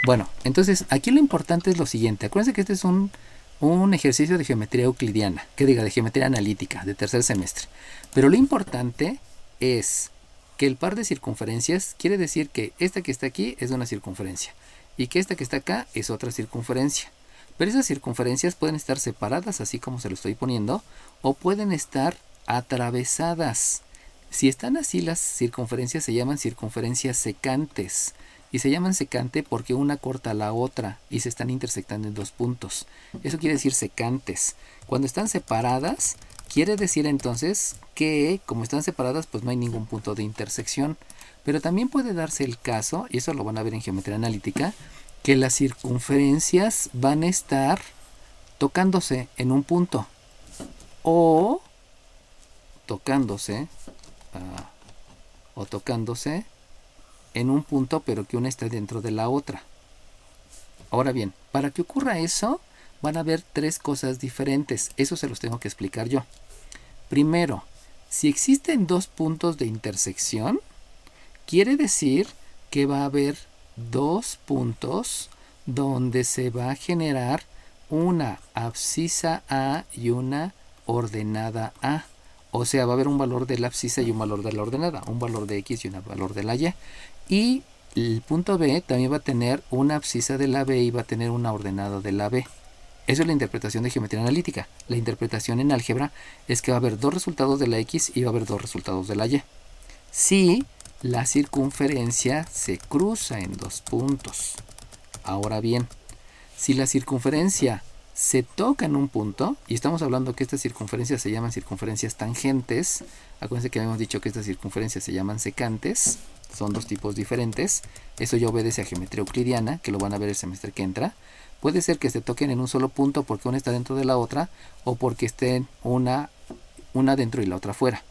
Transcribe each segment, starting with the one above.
Bueno, entonces aquí lo importante es lo siguiente. Acuérdense que este es un ejercicio de geometría euclidiana, de geometría analítica, de tercer semestre. Pero lo importante es que el par de circunferencias quiere decir que esta que está aquí es una circunferencia y que esta que está acá es otra circunferencia. Pero esas circunferencias pueden estar separadas, así como se lo estoy poniendo, o pueden estar atravesadas. Si están así, las circunferencias se llaman circunferencias secantes. Y se llaman secante porque una corta a la otra y se están intersectando en dos puntos. Eso quiere decir secantes. Cuando están separadas, quiere decir entonces que como están separadas, pues no hay ningún punto de intersección. Pero también puede darse el caso, y eso lo van a ver en geometría analítica, que las circunferencias van a estar tocándose en un punto. O tocándose en un punto, pero que una está dentro de la otra. Ahora bien, para que ocurra eso, van a haber tres cosas diferentes. Eso se los tengo que explicar yo. Primero, si existen dos puntos de intersección, quiere decir que va a haber dos puntos donde se va a generar una abscisa A y una ordenada A. O sea, va a haber un valor de la abscisa y un valor de la ordenada, un valor de X y un valor de la Y. Y el punto B también va a tener una abscisa de la B y va a tener una ordenada de la B. Eso es la interpretación de geometría analítica. La interpretación en álgebra es que va a haber dos resultados de la X y va a haber dos resultados de la Y. Si la circunferencia se cruza en dos puntos. Ahora bien, si la circunferencia se toca en un punto, y estamos hablando que estas circunferencias se llaman circunferencias tangentes, acuérdense que habíamos dicho que estas circunferencias se llaman secantes, son dos tipos diferentes, eso ya obedece a geometría euclidiana, que lo van a ver el semestre que entra. Puede ser que se toquen en un solo punto porque una está dentro de la otra, o porque estén una dentro y la otra fuera.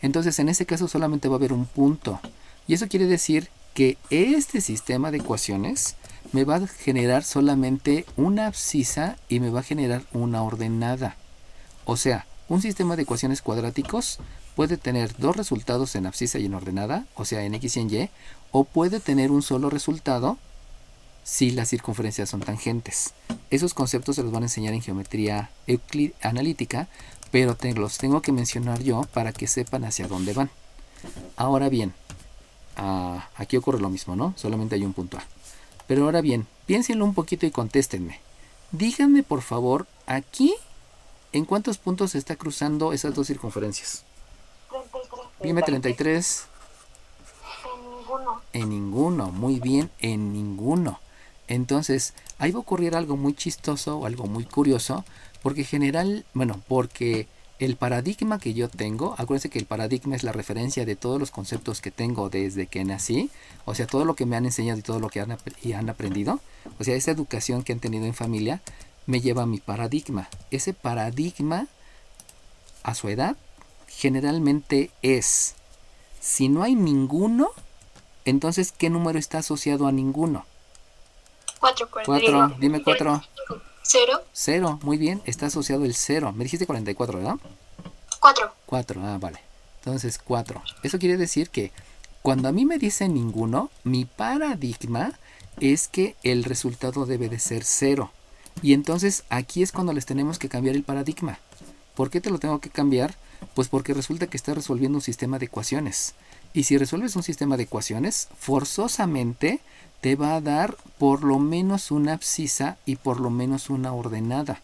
Entonces en ese caso solamente va a haber un punto, y eso quiere decir que este sistema de ecuaciones me va a generar solamente una abscisa y me va a generar una ordenada. O sea, un sistema de ecuaciones cuadráticos puede tener dos resultados en abscisa y en ordenada, o sea, en X y en Y, o puede tener un solo resultado si las circunferencias son tangentes. Esos conceptos se los van a enseñar en geometría analítica, pero los tengo que mencionar yo para que sepan hacia dónde van. Ahora bien, aquí ocurre lo mismo, ¿no? Solamente hay un punto A. Pero ahora bien, piénsenlo un poquito y contéstenme. Díganme, por favor, aquí, ¿en cuántos puntos se está cruzando esas dos circunferencias? 33. Dime 33. En ninguno. En ninguno, muy bien, en ninguno. Entonces, ahí va a ocurrir algo muy chistoso o algo muy curioso, porque porque el paradigma que yo tengo, acuérdense que el paradigma es la referencia de todos los conceptos que tengo desde que nací, o sea, todo lo que me han enseñado y todo lo que han aprendido, o sea, esa educación que han tenido en familia, me lleva a mi paradigma. Ese paradigma, a su edad, generalmente es, si no hay ninguno, entonces, ¿qué número está asociado a ninguno? 4. 4, dime 4. 0. 0, muy bien, está asociado el 0. Me dijiste 44, ¿verdad? 4. 4, vale. Entonces 4. Eso quiere decir que cuando a mí me dicen ninguno, mi paradigma es que el resultado debe de ser 0. Y entonces aquí es cuando les tenemos que cambiar el paradigma. ¿Por qué te lo tengo que cambiar? Pues porque resulta que estás resolviendo un sistema de ecuaciones. Y si resuelves un sistema de ecuaciones, forzosamente te va a dar por lo menos una abscisa y por lo menos una ordenada.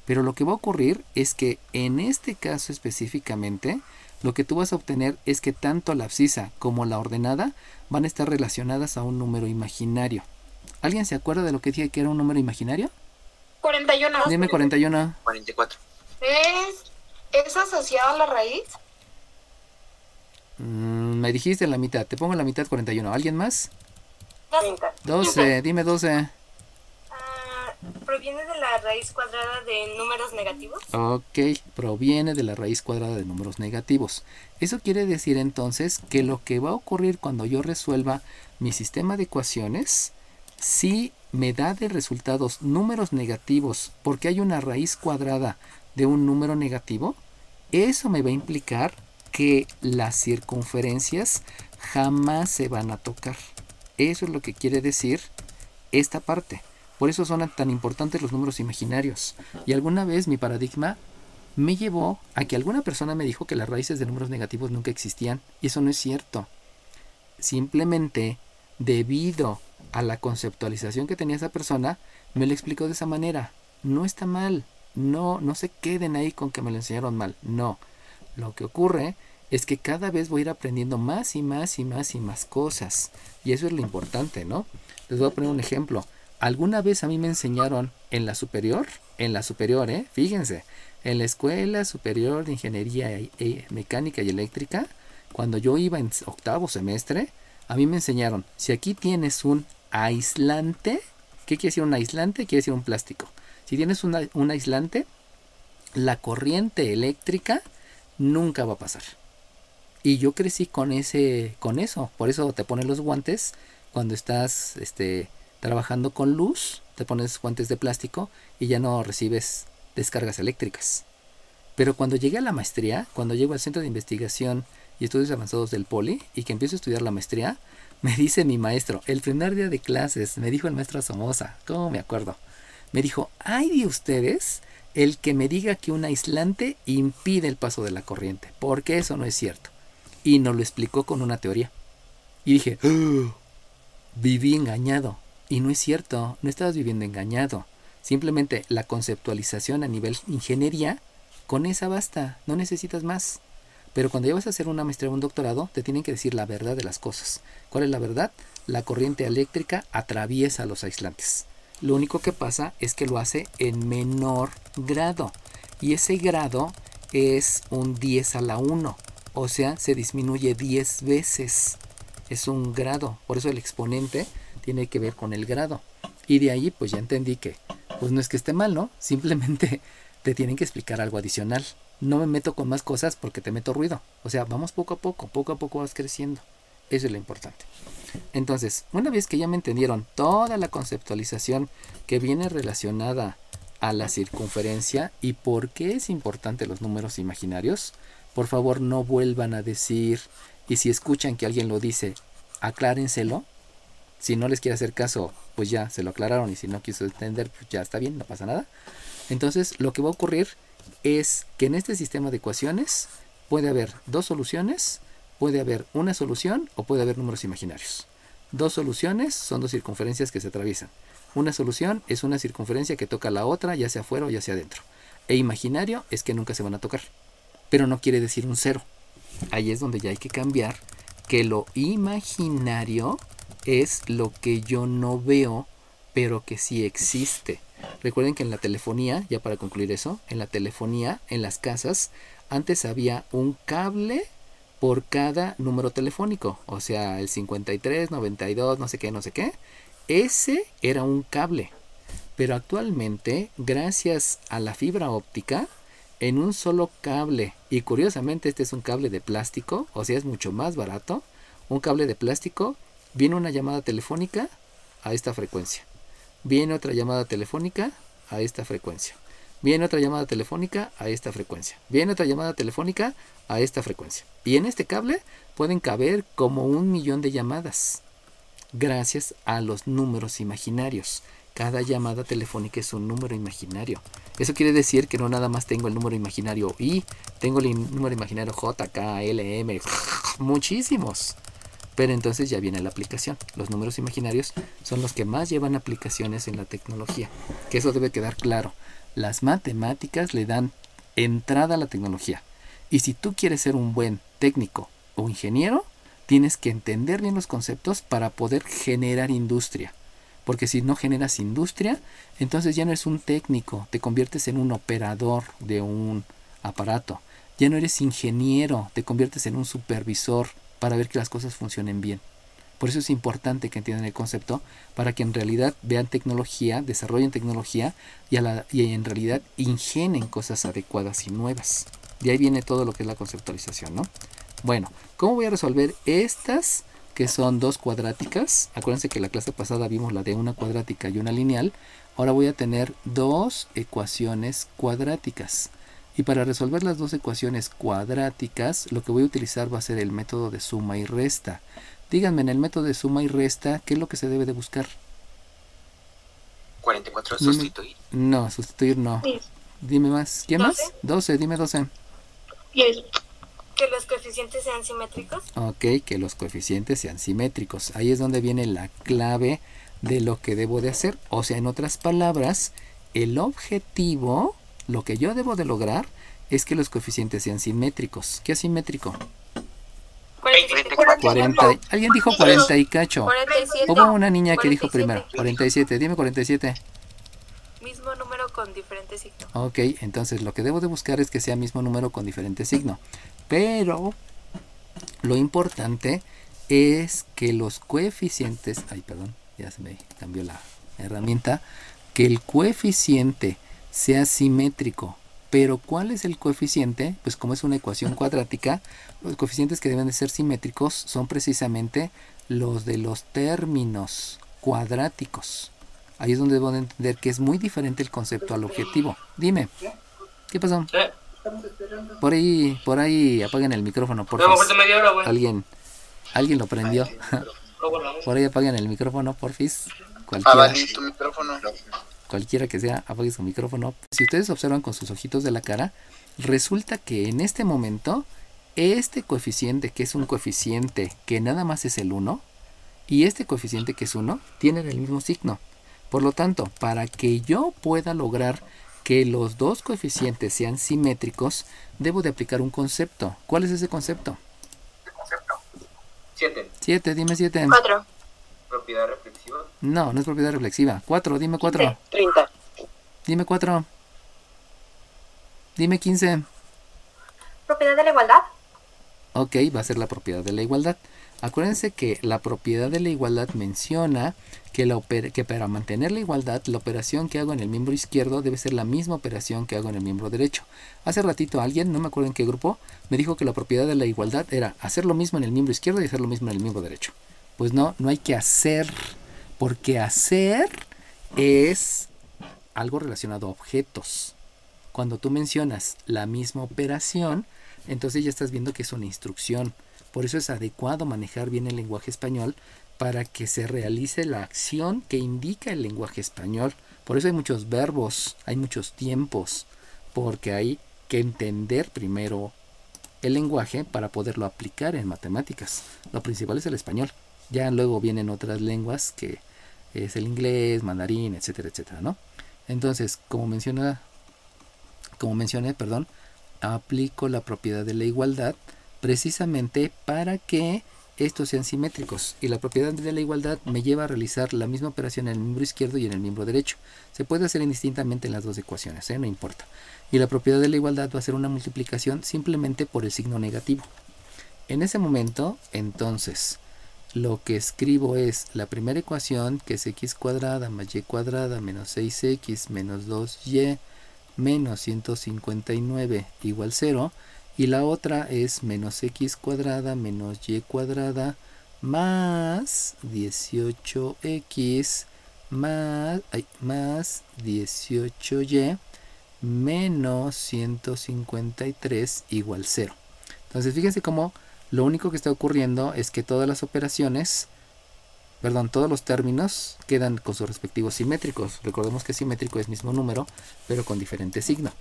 Pero lo que va a ocurrir es que en este caso específicamente, lo que tú vas a obtener es que tanto la abscisa como la ordenada van a estar relacionadas a un número imaginario. ¿Alguien se acuerda de lo que dije que era un número imaginario? 41. Dime 41. 44. ¿Es asociado a la raíz? Me dijiste la mitad. Te pongo la mitad 41. ¿Alguien más? 12. 12. Dime 12. ¿Proviene de la raíz cuadrada de números negativos? Ok, proviene de la raíz cuadrada de números negativos. Eso quiere decir entonces que lo que va a ocurrir cuando yo resuelva mi sistema de ecuaciones, si me da de resultados números negativos porque hay una raíz cuadrada de un número negativo, eso me va a implicar que las circunferencias jamás se van a tocar. Eso es lo que quiere decir esta parte. Por eso son tan importantes los números imaginarios. Y alguna vez mi paradigma me llevó a que alguna persona me dijo que las raíces de números negativos nunca existían. Y eso no es cierto. Simplemente, debido a la conceptualización que tenía esa persona, me lo explicó de esa manera. No está mal. No se queden ahí con que me lo enseñaron mal. No. Lo que ocurre es que cada vez voy a ir aprendiendo más y más y más y más cosas. Y eso es lo importante, ¿no? Les voy a poner un ejemplo. Alguna vez a mí me enseñaron en la superior, fíjense, en la Escuela Superior de Ingeniería Mecánica y Eléctrica, cuando yo iba en octavo semestre, a mí me enseñaron, si aquí tienes un aislante, ¿qué quiere decir un aislante? Quiere decir un plástico. Si tienes un aislante, la corriente eléctrica nunca va a pasar. Y yo crecí con eso. Por eso te pones los guantes cuando estás trabajando con luz, te pones guantes de plástico y ya no recibes descargas eléctricas. Pero cuando llegué a la maestría, cuando llego al Centro de Investigación y Estudios Avanzados del Poli y que empiezo a estudiar la maestría, me dice mi maestro, el primer día de clases, me dijo el maestro Somoza, ¿cómo me acuerdo? Me dijo, ay de ustedes el que me diga que un aislante impide el paso de la corriente, porque eso no es cierto. Y nos lo explicó con una teoría. Y dije, ¡oh! Viví engañado. Y no es cierto, no estabas viviendo engañado. Simplemente la conceptualización a nivel ingeniería, con esa basta, no necesitas más. Pero cuando ya vas a hacer una maestría o un doctorado, te tienen que decir la verdad de las cosas. ¿Cuál es la verdad? La corriente eléctrica atraviesa los aislantes. Lo único que pasa es que lo hace en menor grado. Y ese grado es un 10 a la 1. O sea, se disminuye 10 veces. Es un grado. Por eso el exponente tiene que ver con el grado. Y de ahí pues ya entendí que pues no es que esté mal, ¿no? Simplemente te tienen que explicar algo adicional. No me meto con más cosas porque te meto ruido. O sea, vamos poco a poco vas creciendo. Eso es lo importante. Entonces, una vez que ya me entendieron toda la conceptualización que viene relacionada a la circunferencia y por qué es importante los números imaginarios, por favor no vuelvan a decir, y si escuchan que alguien lo dice, aclárenselo. Si no les quiere hacer caso, pues ya se lo aclararon, y si no quiso entender, pues ya está bien, no pasa nada. Entonces, lo que va a ocurrir es que en este sistema de ecuaciones puede haber dos soluciones, puede haber una solución o puede haber números imaginarios. Dos soluciones son dos circunferencias que se atraviesan. Una solución es una circunferencia que toca la otra, ya sea afuera o ya sea adentro. E imaginario es que nunca se van a tocar. Pero no quiere decir un cero. Ahí es donde ya hay que cambiar, que lo imaginario es lo que yo no veo, pero que sí existe. Recuerden que en la telefonía, ya para concluir eso, en la telefonía, en las casas, antes había un cable por cada número telefónico. O sea, el 53, 92, no sé qué. Ese era un cable. Pero actualmente, gracias a la fibra óptica, en un solo cable, y curiosamente este es un cable de plástico, o sea es mucho más barato, un cable de plástico, viene una llamada telefónica a esta frecuencia, viene otra llamada telefónica a esta frecuencia, viene otra llamada telefónica a esta frecuencia, viene otra llamada telefónica a esta frecuencia, y en este cable pueden caber como 1.000.000 de llamadas, gracias a los números imaginarios. Cada llamada telefónica es un número imaginario. Eso quiere decir que no nada más tengo el número imaginario I, tengo el número imaginario J, K, L, M, muchísimos. Pero entonces ya viene la aplicación. Los números imaginarios son los que más llevan aplicaciones en la tecnología. Que eso debe quedar claro. Las matemáticas le dan entrada a la tecnología. Y si tú quieres ser un buen técnico o ingeniero, tienes que entender bien los conceptos para poder generar industria. Porque si no generas industria, entonces ya no eres un técnico, te conviertes en un operador de un aparato. Ya no eres ingeniero, te conviertes en un supervisor para ver que las cosas funcionen bien. Por eso es importante que entiendan el concepto, para que en realidad vean tecnología, desarrollen tecnología y en realidad ingenien cosas adecuadas y nuevas. De ahí viene todo lo que es la conceptualización, ¿no? Bueno, ¿cómo voy a resolver estas que son dos cuadráticas? Acuérdense que la clase pasada vimos la de una cuadrática y una lineal. Ahora voy a tener dos ecuaciones cuadráticas. Y para resolver las dos ecuaciones cuadráticas, lo que voy a utilizar va a ser el método de suma y resta. Díganme, en el método de suma y resta, ¿qué es lo que se debe de buscar? 44, Dime. sustituir. No, sustituir no. 10. Dime más. ¿Quién más? 12, dime 12. 10. Que los coeficientes sean simétricos. Ok, que los coeficientes sean simétricos. Ahí es donde viene la clave de lo que debo de hacer. O sea, en otras palabras, el objetivo, lo que yo debo de lograr, es que los coeficientes sean simétricos. ¿Qué es simétrico? 47. 40. Alguien dijo 40 y cacho. 47. Hubo una niña que dijo 47. primero. 47. Dime 47. Mismo número con diferente signo. Ok, entonces lo que debo de buscar es que sea mismo número con diferente signo. Pero lo importante es que los coeficientes... Ay, perdón, ya se me cambió la herramienta. Que el coeficiente sea simétrico. Pero ¿cuál es el coeficiente? Pues como es una ecuación cuadrática, los coeficientes que deben de ser simétricos son precisamente los de los términos cuadráticos. Ahí es donde debo de entender que es muy diferente el concepto al objetivo. Dime, ¿qué pasó? Por ahí apaguen el micrófono, por favor. Alguien lo prendió. Por ahí apaguen el micrófono, porfis. Vale, tu micrófono. Cualquiera que sea, apague su micrófono. Si ustedes observan con sus ojitos de la cara, resulta que en este momento, este coeficiente, que es un coeficiente que nada más es el 1, y este coeficiente que es 1, tienen el mismo signo. Por lo tanto, para que yo pueda lograr que los dos coeficientes sean simétricos, debo de aplicar un concepto. ¿Cuál es ese concepto? 7. 7, dime 7. 4. Propiedad reflexiva. No, no es propiedad reflexiva. 4, dime 4. 30. Dime 4. Dime 15. Propiedad de la igualdad. Ok, va a ser la propiedad de la igualdad. Acuérdense que la propiedad de la igualdad menciona que para mantener la igualdad, la operación que hago en el miembro izquierdo debe ser la misma operación que hago en el miembro derecho. Hace ratito alguien, no me acuerdo en qué grupo, me dijo que la propiedad de la igualdad era hacer lo mismo en el miembro izquierdo y hacer lo mismo en el miembro derecho. Pues no hay que hacer, porque hacer es algo relacionado a objetos. Cuando tú mencionas la misma operación, entonces ya estás viendo que es una instrucción. Por eso es adecuado manejar bien el lenguaje español para que se realice la acción que indica el lenguaje español. Por eso hay muchos verbos, hay muchos tiempos, porque hay que entender primero el lenguaje para poderlo aplicar en matemáticas. Lo principal es el español. Ya luego vienen otras lenguas que es el inglés, mandarín, etcétera, etcétera, ¿no? Entonces, como mencioné, aplico la propiedad de la igualdad precisamente para que estos sean simétricos, y la propiedad de la igualdad me lleva a realizar la misma operación en el miembro izquierdo y en el miembro derecho. Se puede hacer indistintamente en las dos ecuaciones, no importa. Y la propiedad de la igualdad va a ser una multiplicación simplemente por el signo negativo. En ese momento, entonces, lo que escribo es la primera ecuación, que es x cuadrada más y cuadrada menos 6x menos 2y menos 159 igual 0. Y la otra es menos x cuadrada menos y cuadrada más 18x más 18y menos 153 igual 0. Entonces fíjense cómo lo único que está ocurriendo es que todas las operaciones, todos los términos quedan con sus respectivos simétricos. Recordemos que simétrico es mismo número, pero con diferente signo.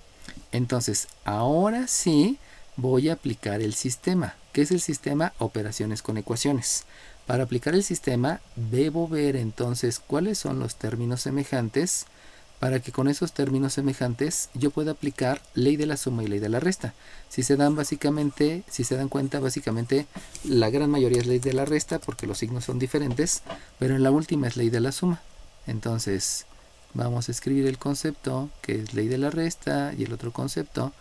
Entonces, ahora sí voy a aplicar el sistema. ¿Qué es el sistema? Operaciones con ecuaciones. Para aplicar el sistema, debo ver entonces cuáles son los términos semejantes, para que con esos términos semejantes yo pueda aplicar ley de la suma y ley de la resta. Si se dan cuenta, básicamente la gran mayoría es ley de la resta porque los signos son diferentes, pero en la última es ley de la suma. Entonces vamos a escribir el concepto que es ley de la resta y el otro concepto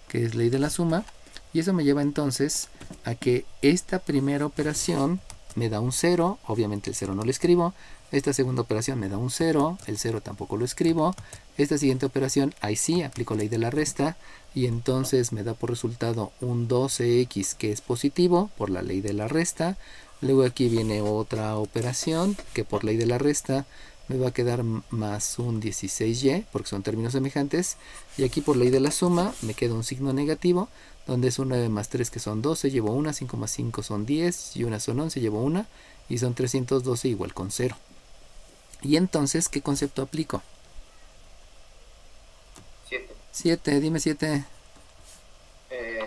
que es ley de la suma, y eso me lleva entonces a que esta primera operación me da un 0, obviamente el 0 no lo escribo. Esta segunda operación me da un 0, el 0 tampoco lo escribo. Esta siguiente operación, ahí sí, aplico ley de la resta y entonces me da por resultado un 12x que es positivo por la ley de la resta. Luego aquí viene otra operación que por ley de la resta me va a quedar más un 16y porque son términos semejantes. Y aquí por ley de la suma me queda un signo negativo donde es un 9 más 3 que son 12, llevo 1, 5 más 5 son 10 y 1 son 11, llevo 1 y son 312 igual con 0. Y entonces, ¿qué concepto aplico? 7, dime 7.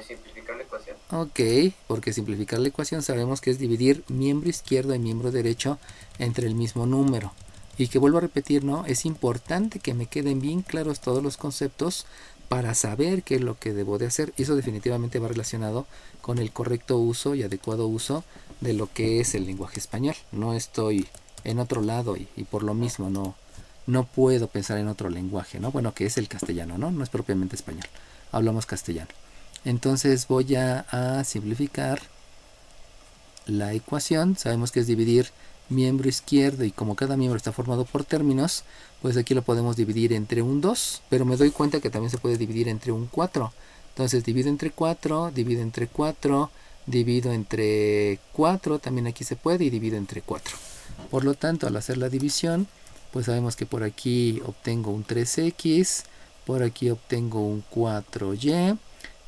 Simplificar la ecuación. Ok, porque simplificar la ecuación sabemos que es dividir miembro izquierdo y miembro derecho entre el mismo número. Y que vuelvo a repetir, ¿no? Es importante que me queden bien claros todos los conceptos para saber qué es lo que debo de hacer. Eso definitivamente va relacionado con el correcto uso y adecuado uso de lo que es el lenguaje español. No estoy en otro lado y por lo mismo no puedo pensar en otro lenguaje, ¿no? Bueno, que es el castellano, ¿no? No es propiamente español. Hablamos castellano. Entonces voy a simplificar la ecuación. Sabemos que es dividir miembro izquierdo y como cada miembro está formado por términos, pues aquí lo podemos dividir entre un 2, pero me doy cuenta que también se puede dividir entre un 4. Entonces divido entre 4, divido entre 4, divido entre 4, también aquí se puede, y divido entre 4. Por lo tanto, al hacer la división, pues sabemos que por aquí obtengo un 3x, por aquí obtengo un 4y,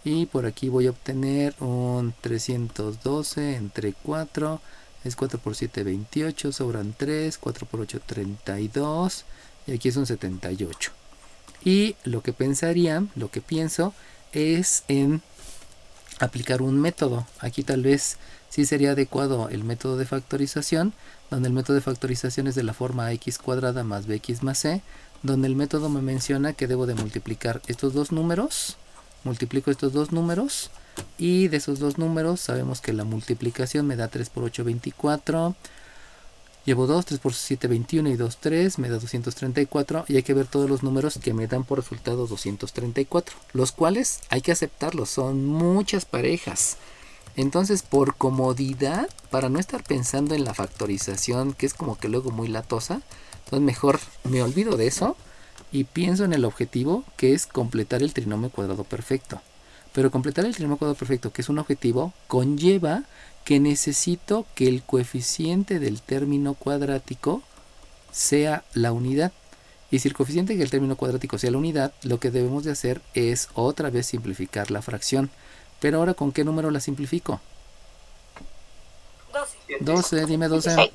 y por aquí voy a obtener un 312 entre 4, es 4 por 7, 28, sobran 3, 4 por 8, 32, y aquí es un 78. Y lo que pienso es en aplicar un método. Aquí tal vez sí sería adecuado el método de factorización, donde el método de factorización es de la forma x cuadrada más bx más c, donde el método me menciona que debo de multiplicar estos dos números. Multiplico estos dos números y de esos dos números sabemos que la multiplicación me da 3 por 8, 24. Llevo 2, 3 por 7, 21 y 2, 3, me da 234. Y hay que ver todos los números que me dan por resultado 234. Los cuales hay que aceptarlos, son muchas parejas. Entonces, por comodidad, para no estar pensando en la factorización, que es como que luego muy latosa, entonces mejor me olvido de eso y pienso en el objetivo, que es completar el trinomio cuadrado perfecto. Pero completar el trinomio cuadrado perfecto, que es un objetivo, conlleva que necesito que el coeficiente del término cuadrático sea la unidad. Y si el coeficiente del término cuadrático sea la unidad, lo que debemos de hacer es otra vez simplificar la fracción. Pero ahora, ¿con qué número la simplifico? 12. 12, dime 12.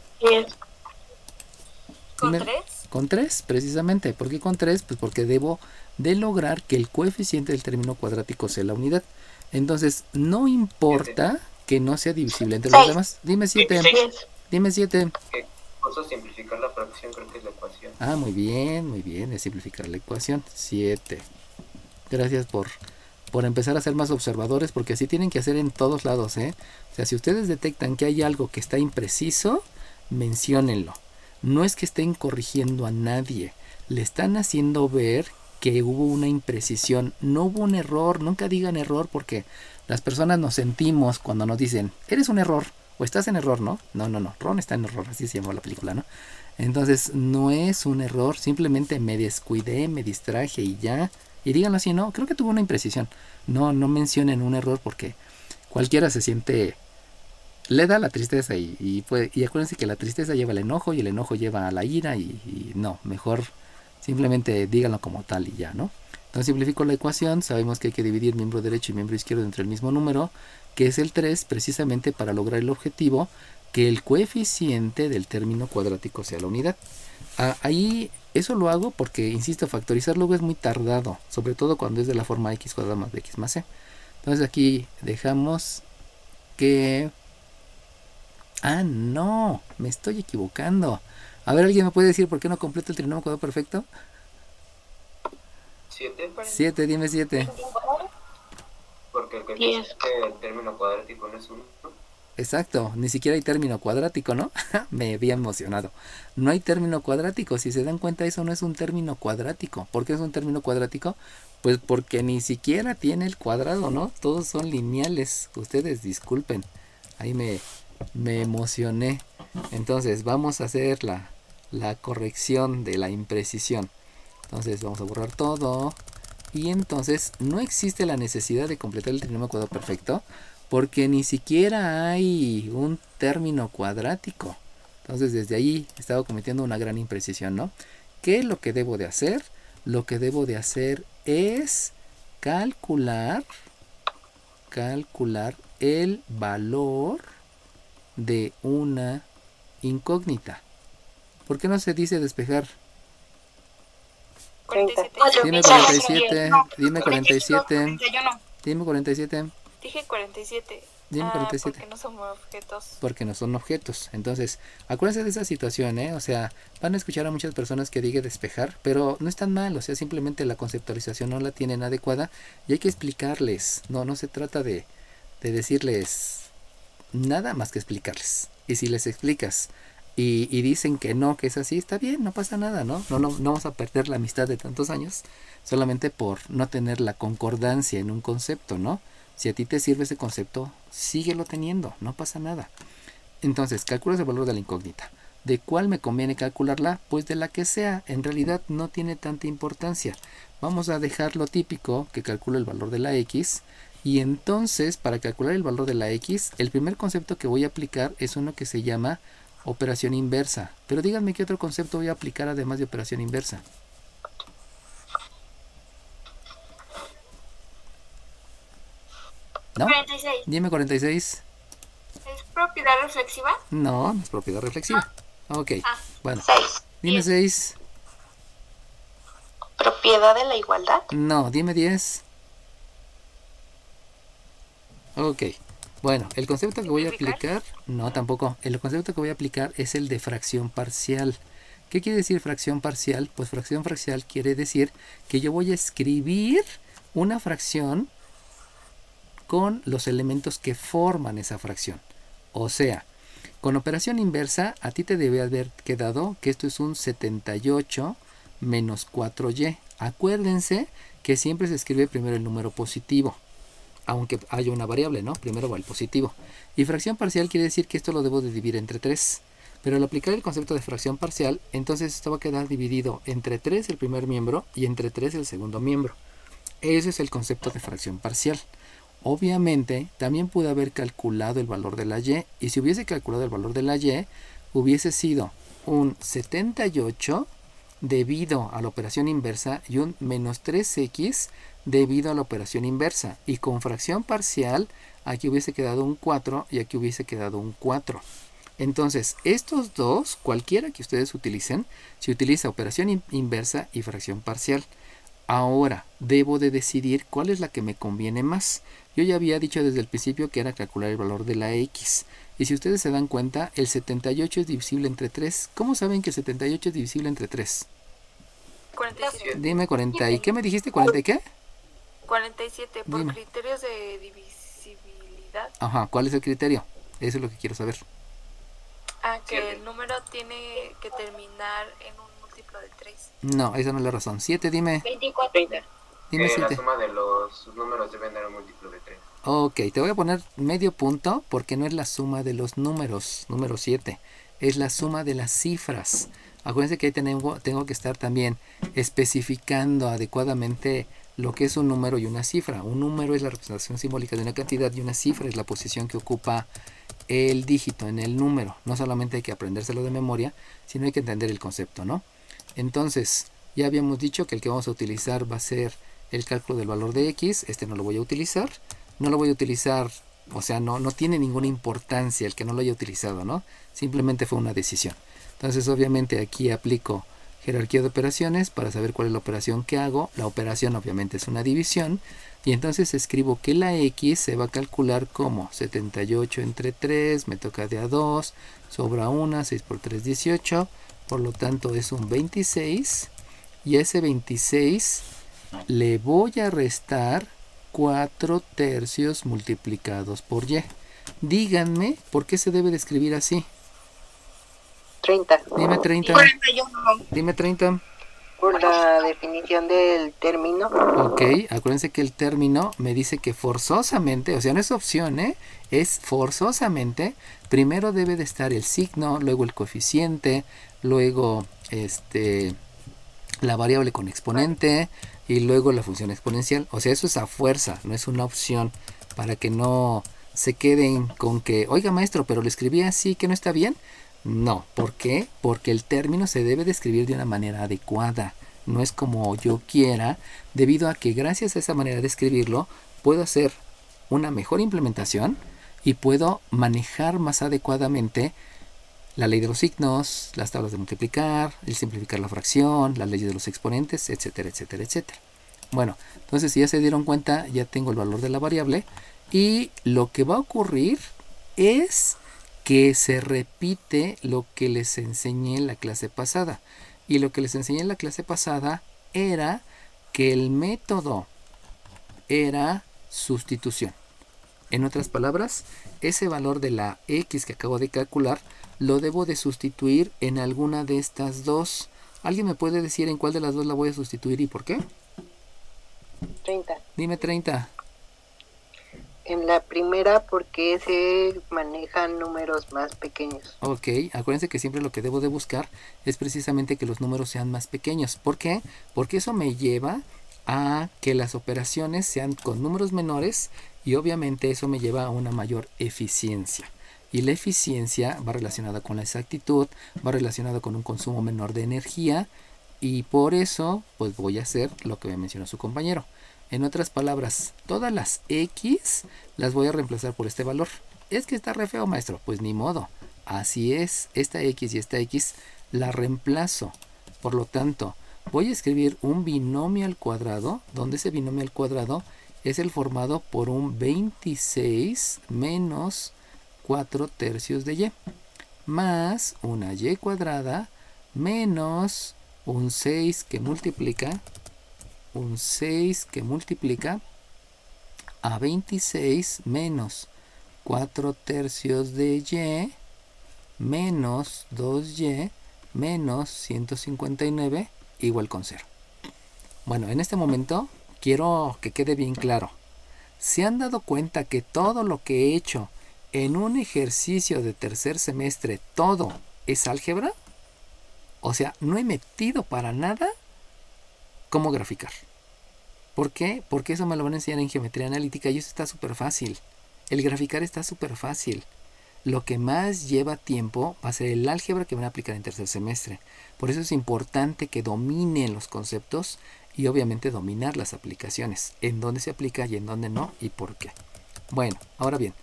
¿Con Dime, 3? con 3, precisamente. ¿Por qué con 3? Pues porque debo de lograr que el coeficiente del término cuadrático sea la unidad. Entonces, no importa que no sea divisible entre los demás. Dime 7. Dime 7. Cosa simplificar la fracción, creo que es la ecuación. Ah, muy bien, es simplificar la ecuación. 7. Gracias por empezar a ser más observadores, porque así tienen que hacer en todos lados, ¿eh? O sea, si ustedes detectan que hay algo que está impreciso, menciónenlo. No es que estén corrigiendo a nadie, le están haciendo ver que hubo una imprecisión, no hubo un error. Nunca digan error, porque las personas nos sentimos cuando nos dicen, eres un error, o estás en error, ¿no? No, Ron está en error, así se llamó la película, ¿no? Entonces, no es un error, simplemente me descuidé, me distraje y ya. Y díganlo así, no, creo que tuvo una imprecisión. No mencionen un error, porque cualquiera se siente, le da la tristeza y acuérdense que la tristeza lleva al enojo y el enojo lleva a la ira y no, mejor simplemente díganlo como tal y ya, ¿no? Entonces simplifico la ecuación, sabemos que hay que dividir miembro derecho y miembro izquierdo entre el mismo número, que es el 3, precisamente para lograr el objetivo, que el coeficiente del término cuadrático sea la unidad. Ahí eso lo hago porque, insisto, factorizar luego es muy tardado, sobre todo cuando es de la forma x cuadrada más bx más c. Entonces aquí dejamos que... Ah, no, me estoy equivocando. A ver, ¿alguien me puede decir por qué no completo el trinomio cuadrado perfecto? 7. 7, dime 7. Porque el coeficiente del término cuadrático no es 1. Exacto, ni siquiera hay término cuadrático, ¿no? Me había emocionado. No hay término cuadrático, si se dan cuenta, eso no es un término cuadrático. ¿Por qué es un término cuadrático? Pues porque ni siquiera tiene el cuadrado, ¿no? Todos son lineales. Ustedes disculpen, ahí me emocioné. Entonces vamos a hacer la corrección de la imprecisión. Entonces vamos a borrar todo. Y entonces no existe la necesidad de completar el trinomio cuadrado perfecto, porque ni siquiera hay un término cuadrático. Entonces desde ahí estaba cometiendo una gran imprecisión, ¿no? ¿Qué es lo que debo de hacer? Lo que debo de hacer es calcular el valor de una incógnita. ¿Por qué no se dice despejar? 47. Dime 47. Dime 47. 41. Dime 47. Dije 47. Dime 47. Porque no son objetos. Porque no son objetos. Entonces, acuérdense de esa situación, ¿eh? O sea, van a escuchar a muchas personas que digan despejar, pero no es tan mal, o sea, simplemente la conceptualización no la tienen adecuada y hay que explicarles. No se trata de decirles nada más que explicarles. Y si les explicas y dicen que no, que es así, está bien, no pasa nada, ¿no? No vamos a perder la amistad de tantos años solamente por no tener la concordancia en un concepto, ¿no? Si a ti te sirve ese concepto, síguelo teniendo, no pasa nada. Entonces, calculas el valor de la incógnita. ¿De cuál me conviene calcularla? Pues de la que sea, en realidad no tiene tanta importancia. Vamos a dejar lo típico, que calculo el valor de la x, y entonces, para calcular el valor de la x, el primer concepto que voy a aplicar es uno que se llama operación inversa. Pero díganme qué otro concepto voy a aplicar además de operación inversa. ¿No? 46. Dime 46. ¿Es propiedad reflexiva? No, no es propiedad reflexiva. Ok, bueno. 6. Dime 6. ¿Propiedad de la igualdad? No, dime 10. Ok, bueno, el concepto que voy a aplicar, no tampoco, el concepto que voy a aplicar es el de fracción parcial. ¿Qué quiere decir fracción parcial? Pues fracción parcial quiere decir que yo voy a escribir una fracción con los elementos que forman esa fracción. O sea, con operación inversa a ti te debe haber quedado que esto es un 78 menos 4y. Acuérdense que siempre se escribe primero el número positivo, aunque haya una variable, ¿no? Primero va el positivo. Y fracción parcial quiere decir que esto lo debo de dividir entre 3. Pero al aplicar el concepto de fracción parcial, entonces esto va a quedar dividido entre 3 el primer miembro y entre 3 el segundo miembro. Ese es el concepto de fracción parcial. Obviamente, también pude haber calculado el valor de la y, y si hubiese calculado el valor de la y, hubiese sido un 78 debido a la operación inversa y un menos 3x debido a la operación inversa. Y con fracción parcial, aquí hubiese quedado un 4 y aquí hubiese quedado un 4. Entonces, estos dos, cualquiera que ustedes utilicen, se utiliza operación inversa y fracción parcial. Ahora, debo de decidir cuál es la que me conviene más. Yo ya había dicho desde el principio que era calcular el valor de la x. Y si ustedes se dan cuenta, el 78 es divisible entre 3. ¿Cómo saben que el 78 es divisible entre 3? 47. Dime 40. ¿Y qué me dijiste? ¿40 y qué? 47. Por Dime. criterios de divisibilidad. Ajá, ¿cuál es el criterio? Eso es lo que quiero saber. Que el número tiene que terminar en un múltiplo de 3. No, esa no es la razón. 7, dime. 24. Dime La 7. suma de los números deben dar un múltiplo de 3. Ok, te voy a poner medio punto porque no es la suma de los números, número 7. Es la suma de las cifras. Acuérdense que ahí tengo que estar también especificando adecuadamente lo que es un número y una cifra. Un número es la representación simbólica de una cantidad y una cifra es la posición que ocupa el dígito en el número. No solamente hay que aprendérselo de memoria, sino hay que entender el concepto, ¿no? Entonces, ya habíamos dicho que el que vamos a utilizar va a ser el cálculo del valor de x. Este no lo voy a utilizar. No lo voy a utilizar, o sea, no tiene ninguna importancia el que no lo haya utilizado, ¿no? Simplemente fue una decisión. Entonces, obviamente, aquí aplico jerarquía de operaciones para saber cuál es la operación que hago. La operación, obviamente, es una división. Y entonces escribo que la x se va a calcular como 78 entre 3, me toca de a 2, sobra 1, 6 por 3, 18. Por lo tanto, es un 26. Y a ese 26 le voy a restar 4 tercios multiplicados por y. Díganme por qué se debe de escribir así. 30. Dime 30. 41. Dime 30. Por la definición del término. Ok, acuérdense que el término me dice que forzosamente, o sea, no es opción, es forzosamente, primero debe de estar el signo, luego el coeficiente, luego la variable con exponente y luego la función exponencial. O sea, eso es a fuerza, no es una opción, para que no se queden con que, oiga maestro, pero lo escribí así, que no está bien. No, ¿por qué? Porque el término se debe de escribir de una manera adecuada, no es como yo quiera, debido a que gracias a esa manera de escribirlo puedo hacer una mejor implementación y puedo manejar más adecuadamente la ley de los signos, las tablas de multiplicar, el simplificar la fracción, las leyes de los exponentes, etcétera, etcétera, etcétera. Bueno, entonces si ya se dieron cuenta, ya tengo el valor de la variable y lo que va a ocurrir es que se repite lo que les enseñé en la clase pasada. Y lo que les enseñé en la clase pasada era que el método era sustitución. En otras palabras, ese valor de la x que acabo de calcular lo debo de sustituir en alguna de estas dos. ¿Alguien me puede decir en cuál de las dos la voy a sustituir y por qué? 30. Dime 30. En la primera porque se manejan números más pequeños. Ok, acuérdense que siempre lo que debo de buscar es precisamente que los números sean más pequeños. ¿Por qué? Porque eso me lleva a que las operaciones sean con números menores y obviamente eso me lleva a una mayor eficiencia. Y la eficiencia va relacionada con la exactitud, va relacionada con un consumo menor de energía y por eso pues voy a hacer lo que me mencionó su compañero. En otras palabras, todas las X las voy a reemplazar por este valor. ¿Es que está re feo, maestro? Pues ni modo. Así es, esta X y esta X la reemplazo. Por lo tanto, voy a escribir un binomio al cuadrado, donde ese binomio al cuadrado es el formado por un 26 menos 4 tercios de y, más una y cuadrada menos un 6 que multiplica a 26 menos 4 tercios de y menos 2y menos 159 igual con 0. Bueno, en este momento quiero que quede bien claro. ¿Se han dado cuenta que todo lo que he hecho en un ejercicio de tercer semestre, todo es álgebra? O sea, no he metido para nada cómo graficar. ¿Por qué? Porque eso me lo van a enseñar en geometría analítica y eso está súper fácil. El graficar está súper fácil. Lo que más lleva tiempo va a ser el álgebra que van a aplicar en tercer semestre. Por eso es importante que dominen los conceptos y obviamente dominar las aplicaciones. En dónde se aplica y en dónde no y por qué. Bueno, ahora bien,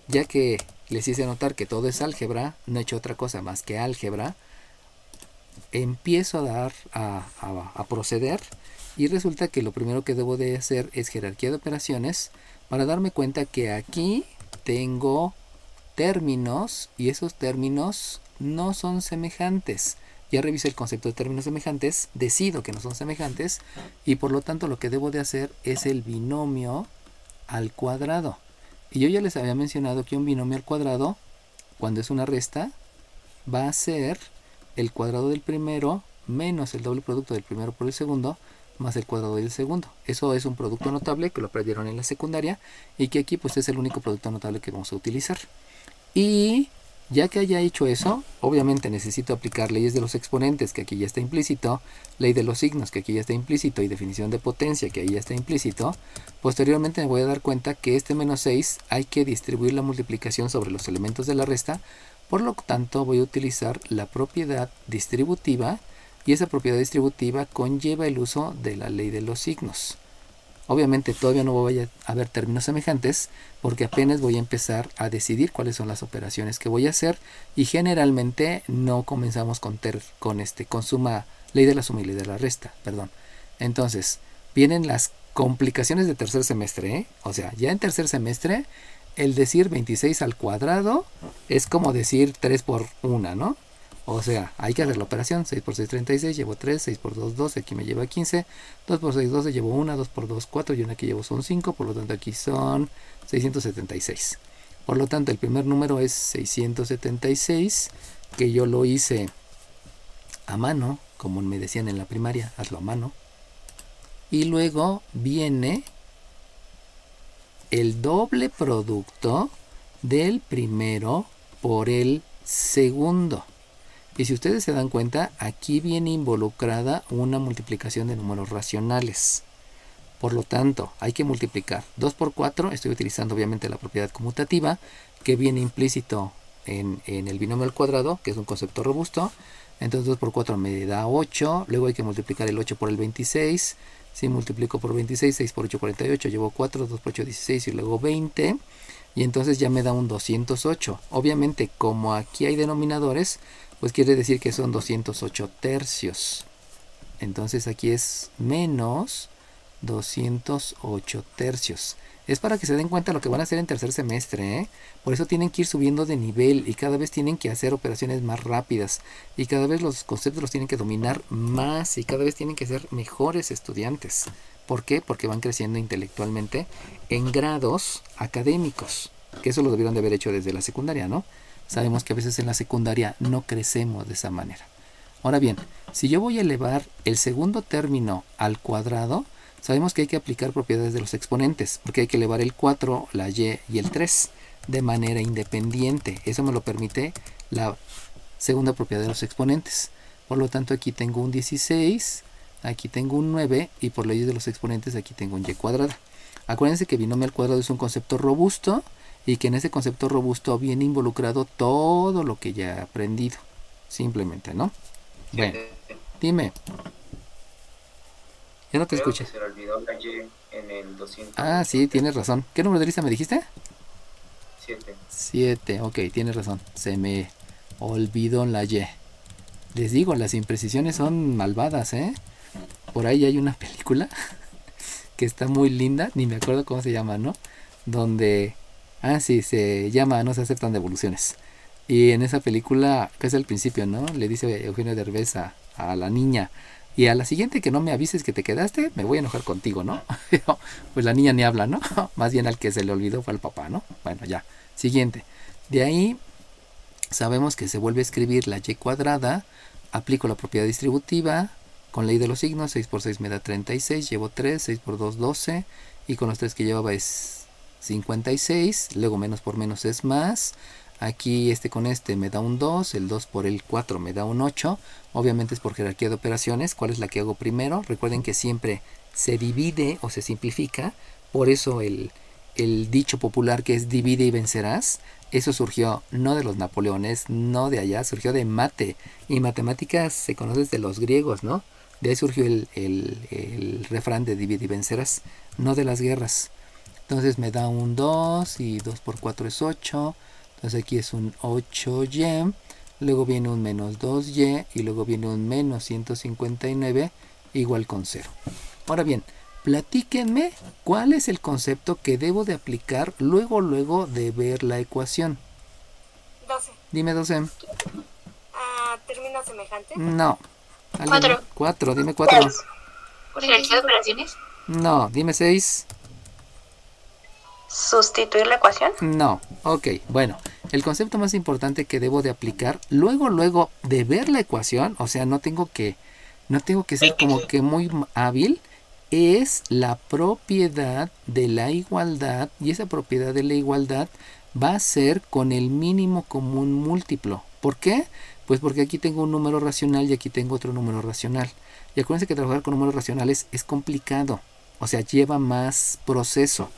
ya que les hice notar que todo es álgebra, no he hecho otra cosa más que álgebra, empiezo a proceder y resulta que lo primero que debo de hacer es jerarquía de operaciones para darme cuenta que aquí tengo términos y esos términos no son semejantes. Ya revisé el concepto de términos semejantes, decido que no son semejantes y por lo tanto lo que debo de hacer es el binomio al cuadrado. Y yo ya les había mencionado que un binomio al cuadrado, cuando es una resta, va a ser el cuadrado del primero menos el doble producto del primero por el segundo más el cuadrado del segundo. Eso es un producto notable que lo aprendieron en la secundaria y que aquí pues es el único producto notable que vamos a utilizar. Y ya que haya hecho eso, obviamente necesito aplicar leyes de los exponentes, que aquí ya está implícito, ley de los signos, que aquí ya está implícito, y definición de potencia, que ahí ya está implícito. Posteriormente me voy a dar cuenta que este menos 6 hay que distribuir la multiplicación sobre los elementos de la resta. Por lo tanto, voy a utilizar la propiedad distributiva y esa propiedad distributiva conlleva el uso de la ley de los signos. Obviamente todavía no voy a haber términos semejantes porque apenas voy a empezar a decidir cuáles son las operaciones que voy a hacer y generalmente no comenzamos con suma, ley de la suma y ley de la resta, perdón. Entonces, vienen las complicaciones de tercer semestre, ¿eh? O sea, ya en tercer semestre el decir 26 al cuadrado es como decir 3 por 1, ¿no? O sea, hay que hacer la operación. 6 por 6, 36, llevo 3, 6 por 2, 12, aquí me lleva 15, 2 por 6, 12, llevo 1, 2 por 2, 4, y una que llevo son 5, por lo tanto aquí son 676. Por lo tanto, el primer número es 676, que yo lo hice a mano, como me decían en la primaria, hazlo a mano. Y luego viene el doble producto del primero por el segundo. Y si ustedes se dan cuenta, aquí viene involucrada una multiplicación de números racionales. Por lo tanto, hay que multiplicar 2 por 4. Estoy utilizando obviamente la propiedad conmutativa, que viene implícito en el binomio al cuadrado, que es un concepto robusto. Entonces 2 por 4 me da 8. Luego hay que multiplicar el 8 por el 26. Si multiplico por 26, 6 por 8, 48. Llevo 4, 2 por 8, 16 y luego 20. y entonces ya me da un 208. Obviamente, como aquí hay denominadores, pues quiere decir que son 208 tercios. Entonces aquí es menos 208 tercios. Es para que se den cuenta lo que van a hacer en tercer semestre, ¿eh? Por eso tienen que ir subiendo de nivel y cada vez tienen que hacer operaciones más rápidas y cada vez los conceptos los tienen que dominar más y cada vez tienen que ser mejores estudiantes. ¿Por qué? Porque van creciendo intelectualmente en grados académicos, que eso lo debieron de haber hecho desde la secundaria, ¿no? Sabemos que a veces en la secundaria no crecemos de esa manera. Ahora bien, si yo voy a elevar el segundo término al cuadrado, sabemos que hay que aplicar propiedades de los exponentes, porque hay que elevar el 4, la y y el 3 de manera independiente. Eso me lo permite la segunda propiedad de los exponentes. Por lo tanto, aquí tengo un 16, aquí tengo un 9 y por ley de los exponentes aquí tengo un y cuadrada. Acuérdense que binomio al cuadrado es un concepto robusto y que en ese concepto robusto viene involucrado todo lo que ya he aprendido. Simplemente, ¿no? Bueno, dime. Ya no te Creo escuché. que se le olvidó la Y en el 200. Ah, sí, tienes razón. ¿Qué número de lista me dijiste? 7. 7, ok, tienes razón. Se me olvidó la Y. Les digo, las imprecisiones son malvadas, ¿eh? Por ahí hay una película que está muy linda, ni me acuerdo cómo se llama, ¿no? Donde, sí, se llama No se aceptan devoluciones. Y en esa película, que es el principio, ¿no? Le dice Eugenio Derbez a la niña, y a la siguiente que no me avises que te quedaste, me voy a enojar contigo, ¿no? Pues la niña ni habla, ¿no? Más bien al que se le olvidó fue al papá, ¿no? Bueno, ya. Siguiente. De ahí sabemos que se vuelve a escribir la y cuadrada. Aplico la propiedad distributiva con ley de los signos. 6 por 6 me da 36. Llevo 3. 6 por 2, 12. Y con los 3 que llevaba es 56. Luego menos por menos es más. Aquí con este me da un 2, el 2 por el 4 me da un 8. Obviamente es por jerarquía de operaciones. ¿Cuál es la que hago primero? Recuerden que siempre se divide o se simplifica. Por eso el dicho popular que es divide y vencerás. Eso surgió no de los Napoleones, no de allá, surgió de mate. Y matemáticas se conoce desde los griegos, ¿no? De ahí surgió el refrán de divide y vencerás, no de las guerras. Entonces me da un 2 y 2 por 4 es 8. Entonces aquí es un 8y, luego viene un menos 2y y luego viene un menos 159 igual con 0. Ahora bien, platíquenme cuál es el concepto que debo de aplicar luego de ver la ecuación. 12. Dime 12. ¿Término semejante? No. 4. 4, dime 4. ¿Jerarquía de operaciones? No, dime 6. ¿Sustituir la ecuación? No, ok, bueno, el concepto más importante que debo de aplicar luego de ver la ecuación, o sea, no tengo que ser como que muy hábil, es la propiedad de la igualdad, y esa propiedad de la igualdad va a ser con el mínimo común múltiplo. ¿Por qué? Pues porque aquí tengo un número racional y aquí tengo otro número racional. Y acuérdense que trabajar con números racionales es complicado, o sea, lleva más proceso.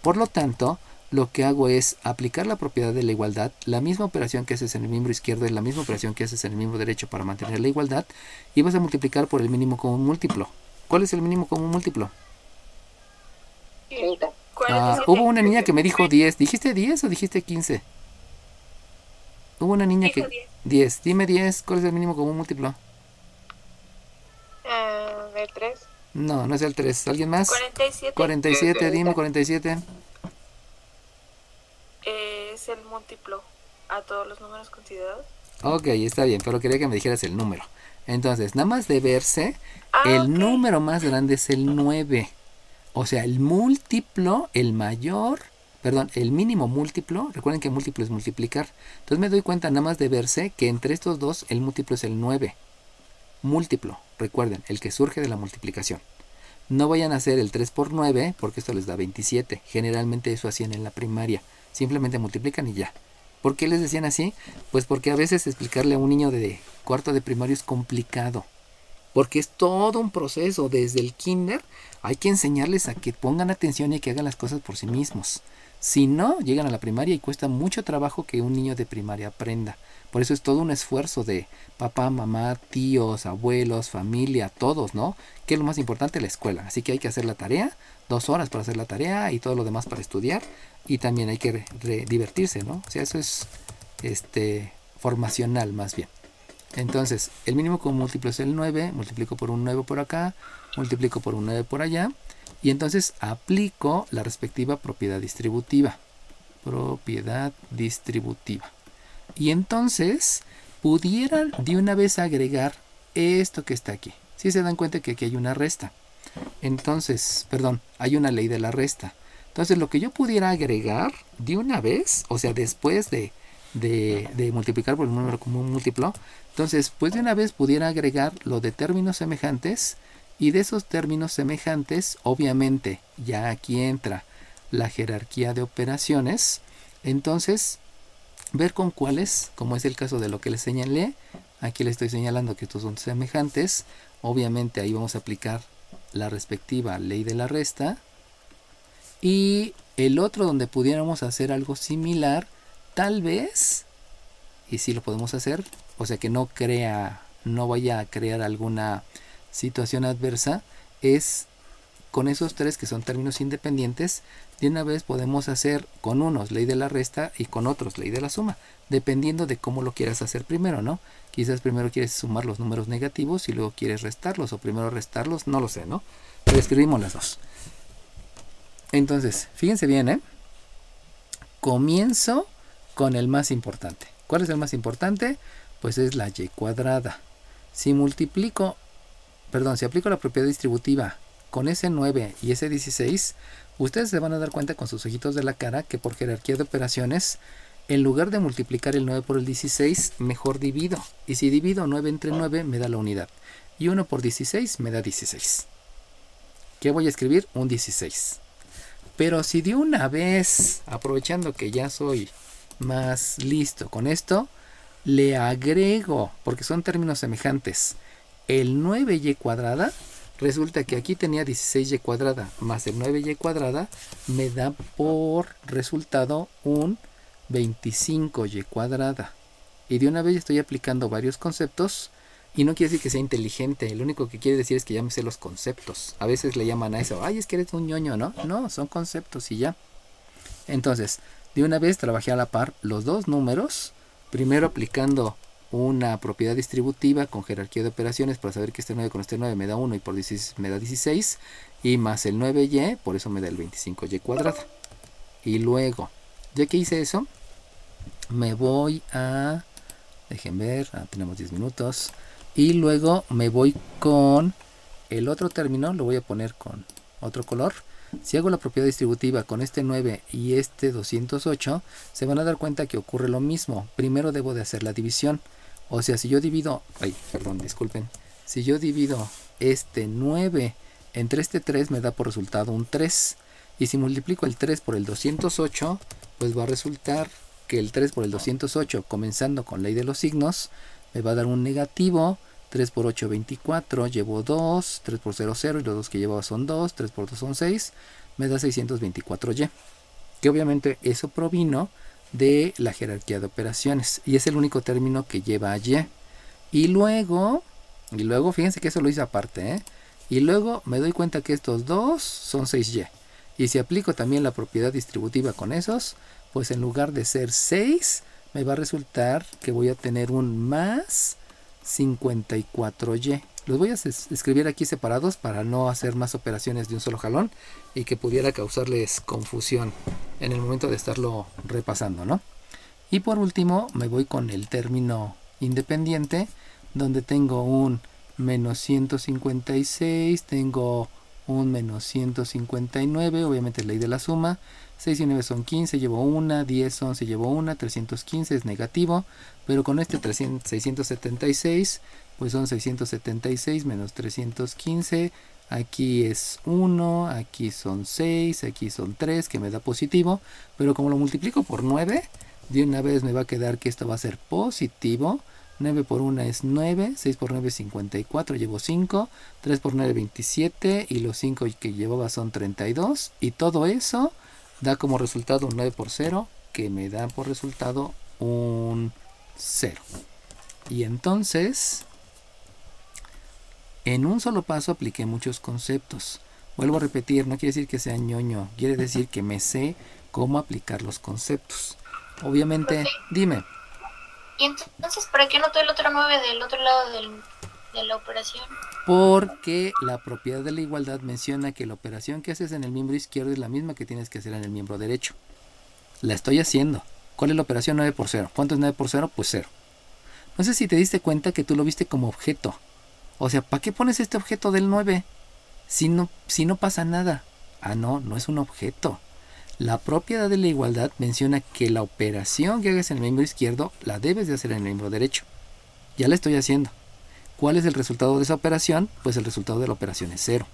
Por lo tanto, lo que hago es aplicar la propiedad de la igualdad, la misma operación que haces en el miembro izquierdo es la misma operación que haces en el miembro derecho para mantener la igualdad, y vas a multiplicar por el mínimo común múltiplo. ¿Cuál es el mínimo común múltiplo? 30. Hubo una niña que me dijo 10. ¿Dijiste 10 o dijiste 15? Hubo una niña que... 10. Dime 10. ¿Cuál es el mínimo común múltiplo? ¿El 3? No, no es el 3. ¿Alguien más? 47. 47, dime 47. Es el múltiplo a todos los números considerados. Ok, está bien, pero quería que me dijeras el número. Entonces, nada más de verse, el ok. número más grande es el 9. O sea, el múltiplo, el mínimo múltiplo, recuerden que múltiplo es multiplicar. Entonces me doy cuenta nada más de verse que entre estos dos el múltiplo es el 9. Múltiplo, recuerden, el que surge de la multiplicación. No vayan a hacer el 3 por 9 porque esto les da 27. Generalmente eso hacían en la primaria. Simplemente multiplican y ya. ¿Por qué les decían así? Pues porque a veces explicarle a un niño de cuarto de primario es complicado. Porque es todo un proceso. Desde el kinder hay que enseñarles a que pongan atención y que hagan las cosas por sí mismos. Si no, llegan a la primaria y cuesta mucho trabajo que un niño de primaria aprenda. Por eso es todo un esfuerzo de papá, mamá, tíos, abuelos, familia, todos, ¿no? Que es lo más importante, la escuela. Así que hay que hacer la tarea, 2 horas para hacer la tarea y todo lo demás para estudiar. Y también hay que divertirse, ¿no? O sea, eso es formacional más bien. Entonces, el mínimo común múltiplo es el 9, multiplico por un 9 por acá, multiplico por un 9 por allá, y entonces aplico la respectiva propiedad distributiva. Propiedad distributiva. Y entonces, pudiera de una vez agregar esto que está aquí. Si se dan cuenta que aquí hay una resta. Entonces, perdón, hay una ley de la resta. Entonces, lo que yo pudiera agregar de una vez, o sea, después de multiplicar por el número común múltiplo, entonces pues de una vez pudiera agregar lo de términos semejantes, y de esos términos semejantes obviamente ya aquí entra la jerarquía de operaciones. Entonces ver con cuáles, como es el caso de lo que les señalé, aquí les estoy señalando que estos son semejantes, obviamente ahí vamos a aplicar la respectiva ley de la resta, y el otro donde pudiéramos hacer algo similar, tal vez, y sí lo podemos hacer, o sea que no vaya a crear alguna situación adversa, es con esos 3 que son términos independientes, de una vez podemos hacer con unos ley de la resta y con otros ley de la suma, dependiendo de cómo lo quieras hacer primero, ¿no? Quizás primero quieres sumar los números negativos y luego quieres restarlos, o primero restarlos, no lo sé, ¿no? Pero escribimos las dos. Entonces, fíjense bien, ¿eh? Comienzo con el más importante. ¿Cuál es el más importante? Pues es la y cuadrada. Si aplico la propiedad distributiva con ese 9 y ese 16, ustedes se van a dar cuenta con sus ojitos de la cara que por jerarquía de operaciones, en lugar de multiplicar el 9 por el 16, mejor divido. Y si divido 9 entre 9 me da la unidad. Y 1 por 16 me da 16. ¿Qué voy a escribir? Un 16. Pero si de una vez, aprovechando que ya soy más listo con esto, le agrego, porque son términos semejantes, el 9y cuadrada, resulta que aquí tenía 16y cuadrada más el 9y cuadrada, me da por resultado un 25y cuadrada. Y de una vez estoy aplicando varios conceptos, y no quiere decir que sea inteligente, lo único que quiere decir es que ya me sé los conceptos. A veces le llaman a eso, ay, es que eres un ñoño, ¿no? No, son conceptos y ya. Entonces, de una vez trabajé a la par los dos números, primero aplicando una propiedad distributiva con jerarquía de operaciones para saber que este 9 con este 9 me da 1 y por 16 me da 16, y más el 9y, por eso me da el 25y cuadrada. Y luego, ya que hice eso, me voy a... dejen ver, tenemos 10 minutos. Y luego me voy con el otro término, lo voy a poner con otro color. Si hago la propiedad distributiva con este 9 y este 208, se van a dar cuenta que ocurre lo mismo. Primero debo de hacer la división. O sea, si yo divido... disculpen. Si yo divido este 9 entre este 3, me da por resultado un 3. Y si multiplico el 3 por el 208, pues va a resultar que el 3 por el 208, comenzando con ley de los signos, me va a dar un negativo. 3 por 8, 24, llevo 2, 3 por 0, 0, y los 2 que llevaba son 2, 3 por 2 son 6, me da 624y. Que obviamente eso provino de la jerarquía de operaciones, y es el único término que lleva a y. Y luego, fíjense que eso lo hice aparte, ¿eh? Y luego me doy cuenta que estos dos son 6y. Y si aplico también la propiedad distributiva con esos, pues en lugar de ser 6, me va a resultar que voy a tener un más 54y. Los voy a escribir aquí separados para no hacer más operaciones de un solo jalón y que pudiera causarles confusión en el momento de estarlo repasando, ¿no? Y por último me voy con el término independiente, donde tengo un menos 156, tengo un menos 159, obviamente es ley de la suma. 6 y 9 son 15, llevo 1, 10, 11, llevo 1, 315 es negativo, pero con este 676, pues son 676 menos 315, aquí es 1, aquí son 6, aquí son 3, que me da positivo, pero como lo multiplico por 9, de una vez me va a quedar que esto va a ser positivo. 9 por 1 es 9, 6 por 9 es 54, llevo 5, 3 por 9 27, y los 5 que llevaba son 32, y todo eso da como resultado un 9 por 0, que me da por resultado un 0. Y entonces, en un solo paso apliqué muchos conceptos. Vuelvo a repetir, no quiere decir que sea ñoño, quiere decir que me sé cómo aplicar los conceptos. Obviamente, Profe. dime. ¿Y entonces para qué anotó el otro 9 del otro lado de la operación? Porque la propiedad de la igualdad menciona que la operación que haces en el miembro izquierdo es la misma que tienes que hacer en el miembro derecho. La estoy haciendo. ¿Cuál es la operación? 9 por 0. ¿Cuánto es 9 por 0? Pues 0. No sé si te diste cuenta que tú lo viste como objeto. O sea, ¿para qué pones este objeto del 9? Si no pasa nada. Ah, no, no es un objeto. La propiedad de la igualdad menciona que la operación que hagas en el miembro izquierdo la debes de hacer en el miembro derecho. Ya la estoy haciendo. ¿Cuál es el resultado de esa operación? Pues el resultado de la operación es 0.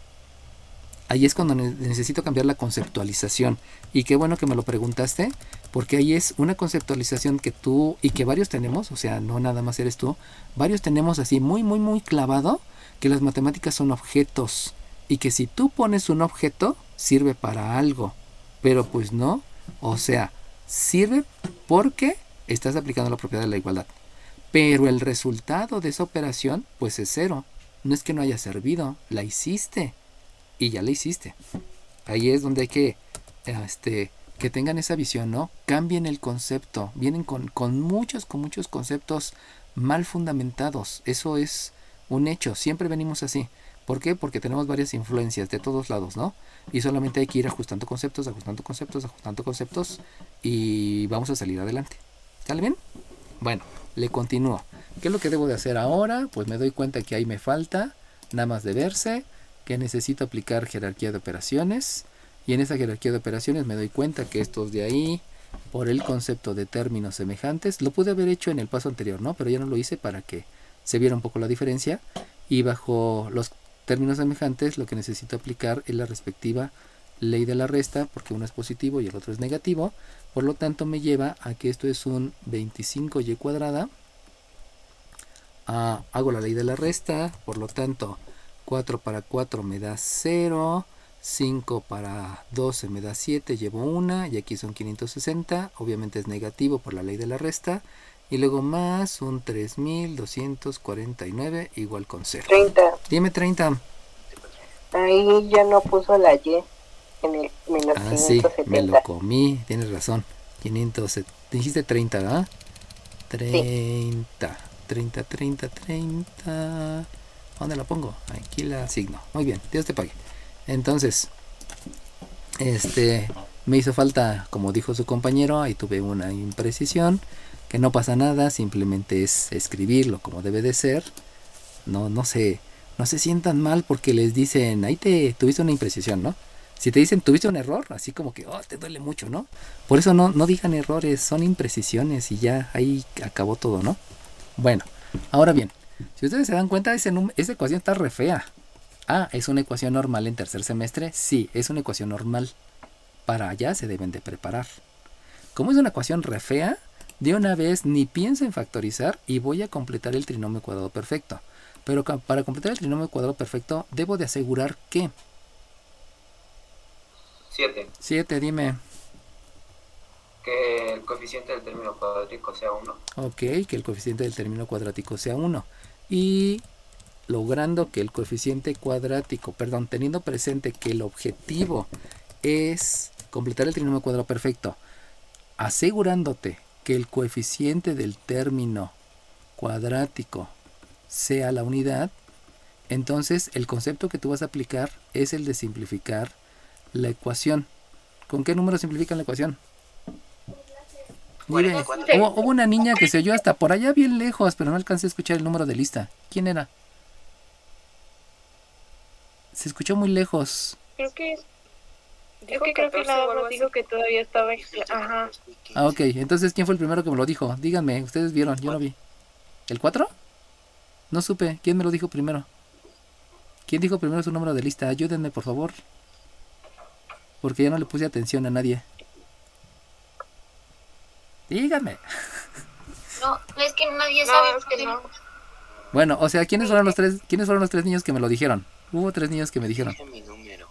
Ahí es cuando necesito cambiar la conceptualización. Y qué bueno que me lo preguntaste, porque ahí es una conceptualización que tú y que varios tenemos, o sea, no nada más eres tú, varios tenemos así muy, muy, muy clavado que las matemáticas son objetos y que si tú pones un objeto, sirve para algo, pero pues no, o sea, sirve porque estás aplicando la propiedad de la igualdad, pero el resultado de esa operación, pues es 0. No es que no haya servido, la hiciste. Y ya la hiciste. Ahí es donde hay que tengan esa visión, ¿no? Cambien el concepto. Vienen con muchos conceptos mal fundamentados. Eso es un hecho. Siempre venimos así. ¿Por qué? Porque tenemos varias influencias de todos lados, ¿no? Y solamente hay que ir ajustando conceptos y vamos a salir adelante. ¿Sale bien? Bueno, le continúo. ¿Qué es lo que debo de hacer ahora? Pues me doy cuenta que ahí me falta, nada más de verse, que necesito aplicar jerarquía de operaciones, y en esa jerarquía de operaciones me doy cuenta que estos de ahí, por el concepto de términos semejantes, lo pude haber hecho en el paso anterior, ¿no? Pero ya no lo hice para que se viera un poco la diferencia, y bajo los términos semejantes lo que necesito aplicar es la respectiva ley de la resta, porque uno es positivo y el otro es negativo, por lo tanto me lleva a que esto es un 25y cuadrada. Hago la ley de la resta, por lo tanto 4 para 4 me da 0, 5 para 12 me da 7, llevo 1 y aquí son 560, obviamente es negativo por la ley de la resta, y luego más un 3249 igual con 0. 30. Dime 30. Ahí ya no puso la Y en el menos 570. Sí, me lo comí, tienes razón. 500, dijiste 30, ¿verdad? 30, sí. 30. ¿Dónde la pongo? Aquí la asigno. Muy bien, Dios te pague. Entonces, me hizo falta, como dijo su compañero, ahí tuve una imprecisión, que no pasa nada, simplemente es escribirlo como debe de ser. No se sientan mal porque les dicen, ahí tuviste una imprecisión, ¿no? Si te dicen tuviste un error, así como que te duele mucho, ¿no? Por eso no digan errores, son imprecisiones y ya ahí acabó todo, ¿no? Bueno, ahora bien, si ustedes se dan cuenta, esa ecuación está re fea. ¿Es una ecuación normal en tercer semestre? Sí, es una ecuación normal. Para allá se deben de preparar. Como es una ecuación re fea, de una vez ni pienso en factorizar y voy a completar el trinomio cuadrado perfecto. Pero para completar el trinomio cuadrado perfecto, debo de asegurar que... 7, dime. Que el coeficiente del término cuadrático sea 1. Ok, que el coeficiente del término cuadrático sea 1. Y logrando que el coeficiente cuadrático, teniendo presente que el objetivo es completar el trinomio cuadrado perfecto, asegurándote que el coeficiente del término cuadrático sea la unidad, entonces el concepto que tú vas a aplicar es el de simplificar la ecuación. ¿Con qué número simplifican la ecuación? Mire, hubo una niña que se oyó hasta por allá bien lejos, pero no alcancé a escuchar el número de lista. ¿Quién era? Se escuchó muy lejos. Creo que nada más dijo que todavía estaba... Ajá. Ok, entonces ¿quién fue el primero que me lo dijo? Díganme, ustedes vieron, yo no vi. ¿El 4? No supe, ¿quién me lo dijo primero? ¿Quién dijo primero su número de lista? Ayúdenme, por favor. Porque ya no le puse atención a nadie. Díganme. No, es que nadie sabe. Es que no. Bueno, o sea, ¿quiénes fueron los tres niños que me lo dijeron? Hubo 3 niños que me dijeron. Mi número.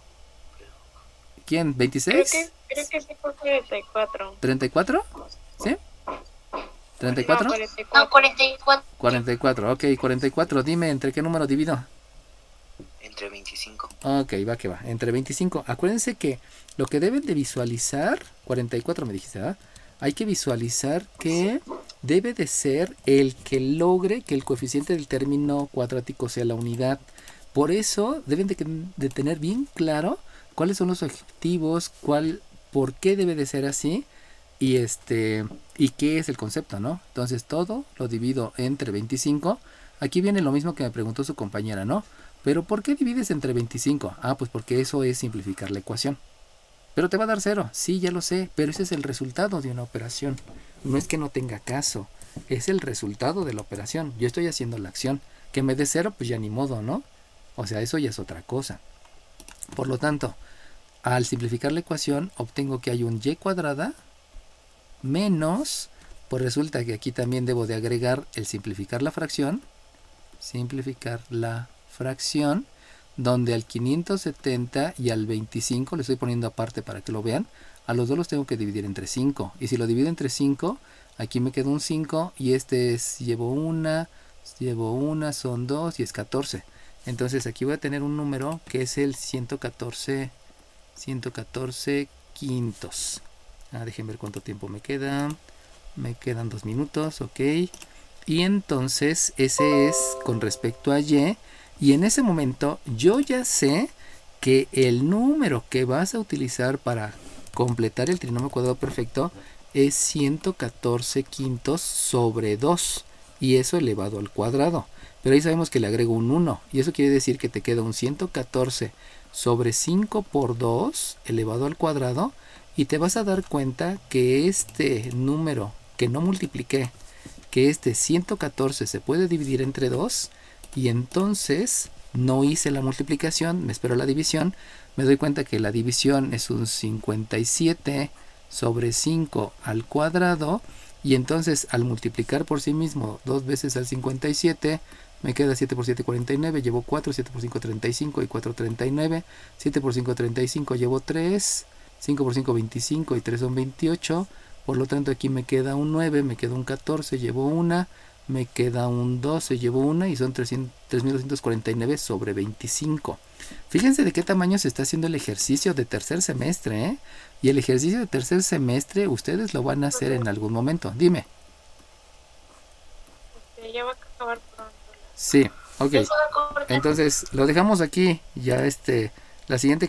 ¿Quién? ¿26? Creo que sí fue 34. ¿34? ¿Sí? ¿34? No, 44. No, 44. 44, ok, 44. Dime, ¿entre qué número divido? Entre 25. Ok, va que va. Entre 25. Acuérdense que lo que deben de visualizar, 44 me dijiste, ¿verdad? Hay que visualizar que debe de ser el que logre que el coeficiente del término cuadrático sea la unidad. Por eso deben de tener bien claro cuáles son los objetivos, por qué debe de ser así y qué es el concepto, ¿no? Entonces todo lo divido entre 25. Aquí viene lo mismo que me preguntó su compañera, ¿no? Pero ¿por qué divides entre 25? Ah, pues porque eso es simplificar la ecuación. Pero te va a dar 0, sí, ya lo sé, pero ese es el resultado de una operación. No es que no tenga caso, es el resultado de la operación. Yo estoy haciendo la acción. Que me dé 0, pues ya ni modo, ¿no? O sea, eso ya es otra cosa. Por lo tanto, al simplificar la ecuación, obtengo que hay un y cuadrada menos, pues resulta que aquí también debo de agregar el simplificar la fracción, donde al 570 y al 25, le estoy poniendo aparte para que lo vean, a los dos los tengo que dividir entre 5. Y si lo divido entre 5, aquí me queda un 5 y llevo una, son 2 y es 14. Entonces aquí voy a tener un número que es el 114 quintos. Déjenme ver cuánto tiempo me queda. Me quedan 2 minutos, ok. Y entonces ese es con respecto a y. Y en ese momento yo ya sé que el número que vas a utilizar para completar el trinomio cuadrado perfecto es 114 quintos sobre 2. Y eso elevado al cuadrado. Pero ahí sabemos que le agrego un 1. Y eso quiere decir que te queda un 114 sobre 5 por 2 elevado al cuadrado. Y te vas a dar cuenta que este número que no multipliqué, que este 114 se puede dividir entre 2. Y entonces no hice la multiplicación, me espero la división. Me doy cuenta que la división es un 57 sobre 5 al cuadrado. Y entonces al multiplicar por sí mismo 2 veces al 57, me queda 7 por 7, 49, llevo 4, 7 por 5, 35 y 4, 39. 7 por 5, 35, llevo 3, 5 por 5, 25 y 3 son 28. Por lo tanto aquí me queda un 9, me queda un 14, llevo 1, me queda un 12, llevo 1 y son 3.249 sobre 25. Fíjense de qué tamaño se está haciendo el ejercicio de tercer semestre, ¿eh? Y el ejercicio de tercer semestre ustedes lo van a hacer en algún momento. Dime. Ya va a acabar pronto. Sí, ok. Entonces lo dejamos aquí. Ya la siguiente